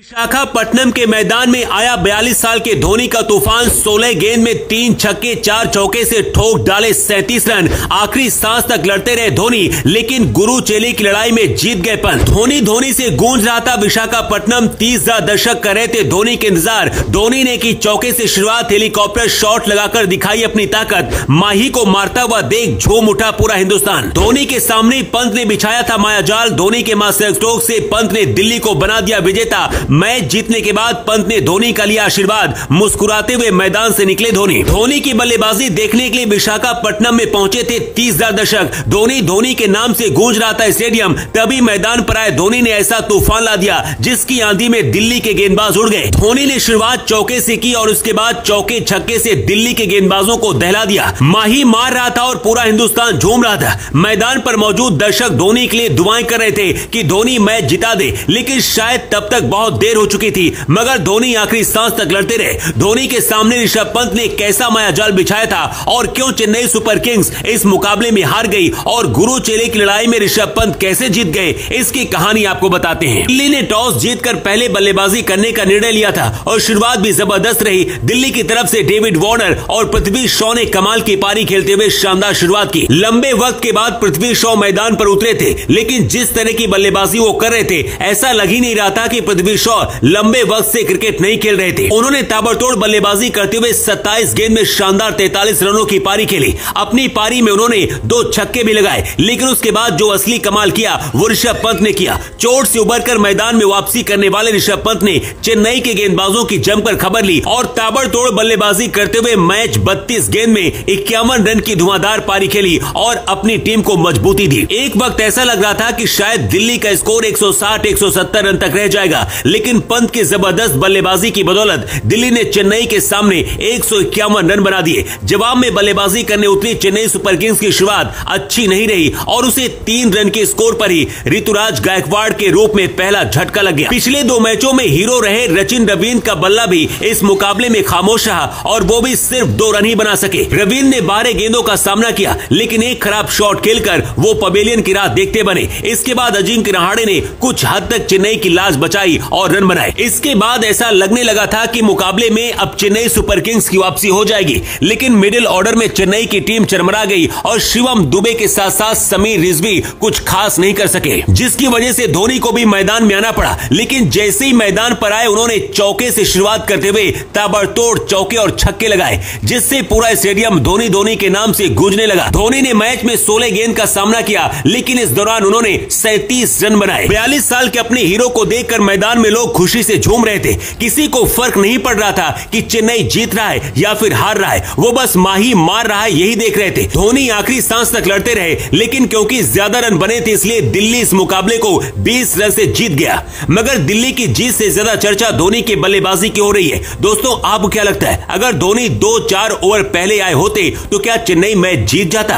विशाखापट्टनम के मैदान में आया 42 साल के धोनी का तूफान। 16 गेंद में 3 छक्के 4 चौके से ठोक डाले 37 रन। आखिरी सांस तक लड़ते रहे धोनी, लेकिन गुरु चेले की लड़ाई में जीत गए पंत। धोनी से गूंज रहा था विशाखापट्टनम। 30,000 दर्शक कर रहे थे धोनी के इंतजार। धोनी ने की चौके से शुरुआत, हेलीकॉप्टर शॉट लगाकर दिखाई अपनी ताकत। माही को मारता हुआ देख झूम उठा पूरा हिंदुस्तान। धोनी के सामने पंत ने बिछाया था मायाजाल। धोनी के मास्टर स्ट्रोक से पंत ने दिल्ली को बना दिया विजेता। मैच जीतने के बाद पंत ने धोनी का लिया आशीर्वाद। मुस्कुराते हुए मैदान से निकले धोनी की बल्लेबाजी देखने के लिए विशाखापट्टनम में पहुंचे थे 30,000 दर्शक। धोनी के नाम से गूंज रहा था स्टेडियम। तभी मैदान पर आए धोनी ने ऐसा तूफान ला दिया जिसकी आंधी में दिल्ली के गेंदबाज उड़ गए। धोनी ने शुरुआत चौके से की और उसके बाद चौके छक्के से दिल्ली के गेंदबाजों को दहला दिया। माही मार रहा था और पूरा हिंदुस्तान झूम रहा था। मैदान पर मौजूद दर्शक धोनी के लिए दुआएं कर रहे थे कि धोनी मैच जिता दे, लेकिन शायद तब तक बहुत देर हो चुकी थी। मगर धोनी आखिरी सांस तक लड़ते रहे। धोनी के सामने ऋषभ पंत ने कैसा मायाजाल बिछाया था और क्यों चेन्नई सुपर किंग्स इस मुकाबले में हार गई और गुरु चेले की लड़ाई में ऋषभ पंत कैसे जीत गए, इसकी कहानी आपको बताते हैं। दिल्ली ने टॉस जीतकर पहले बल्लेबाजी करने का निर्णय लिया था और शुरुआत भी जबरदस्त रही। दिल्ली की तरफ से डेविड वार्नर और पृथ्वी शॉ ने कमाल की पारी खेलते हुए शानदार शुरुआत की। लंबे वक्त के बाद पृथ्वी शॉ मैदान पर उतरे थे, लेकिन जिस तरह की बल्लेबाजी वो कर रहे थे, ऐसा लग ही नहीं रहा था कि पृथ्वी शॉ लंबे वक्त से क्रिकेट नहीं खेल रहे थे। उन्होंने ताबड़तोड़ बल्लेबाजी करते हुए 27 गेंद में शानदार 43 रनों की पारी खेली। अपनी पारी में उन्होंने 2 छक्के भी लगाए, लेकिन उसके बाद जो असली कमाल किया वो ऋषभ पंत ने किया। चोट से उबरकर मैदान में वापसी करने वाले ऋषभ पंत ने चेन्नई के गेंदबाजों की जमकर खबर ली और ताबड़तोड़ बल्लेबाजी करते हुए मैच 32 गेंद में 51 रन की धुआंधार पारी खेली और अपनी टीम को मजबूती दी। एक वक्त ऐसा लग रहा था कि शायद दिल्ली का स्कोर 160-170 रन तक रह जाएगा, लेकिन पंत की जबरदस्त बल्लेबाजी की बदौलत दिल्ली ने चेन्नई के सामने 151 रन बना दिए। जवाब में बल्लेबाजी करने उतरी चेन्नई सुपर किंग्स की शुरुआत अच्छी नहीं रही और उसे 3 रन के स्कोर पर ही ऋतुराज गायकवाड़ के रूप में पहला झटका लग गया। पिछले 2 मैचों में हीरो रहे सचिन रवींद्र का बल्ला भी इस मुकाबले में खामोश रहा और वो भी सिर्फ 2 रन ही बना सके। रवींद्र ने 12 गेंदों का सामना किया, लेकिन एक खराब शॉट खेलकर वो पवेलियन की राह देखते बने। इसके बाद अजिंक्य रहाणे ने कुछ हद तक चेन्नई की लाज बचाई और रन बनाए। इसके बाद ऐसा लगने लगा था कि मुकाबले में अब चेन्नई सुपर किंग्स की वापसी हो जाएगी, लेकिन मिडिल ऑर्डर में चेन्नई की टीम चरमरा गई और शिवम दुबे के साथ साथ समीर रिजवी कुछ खास नहीं कर सके, जिसकी वजह से धोनी को भी मैदान में आना पड़ा। लेकिन जैसे ही मैदान पर आए उन्होंने चौके से शुरुआत करते हुए ताबड़तोड़ चौके और छक्के लगाए, जिससे पूरा स्टेडियम धोनी के नाम से गूंजने लगा। धोनी ने मैच में 16 गेंद का सामना किया, लेकिन इस दौरान उन्होंने 37 रन बनाए। 42 साल के अपने हीरो को देखकर मैदान में लोग खुशी से झूम रहे थे। किसी को फर्क नहीं पड़ रहा था कि चेन्नई जीत रहा है या फिर हार रहा है, वो बस माही मार रहा है यही देख रहे थे। धोनी आखिरी सांस तक लड़ते रहे, लेकिन क्योंकि ज्यादा रन बने थे इसलिए दिल्ली इस मुकाबले को 20 रन से जीत गया। मगर दिल्ली की जीत से ज्यादा चर्चा धोनी के बल्लेबाजी की हो रही है। दोस्तों, आपको क्या लगता है, अगर धोनी 2-4 ओवर पहले आए होते तो क्या चेन्नई मैच जीत जाता?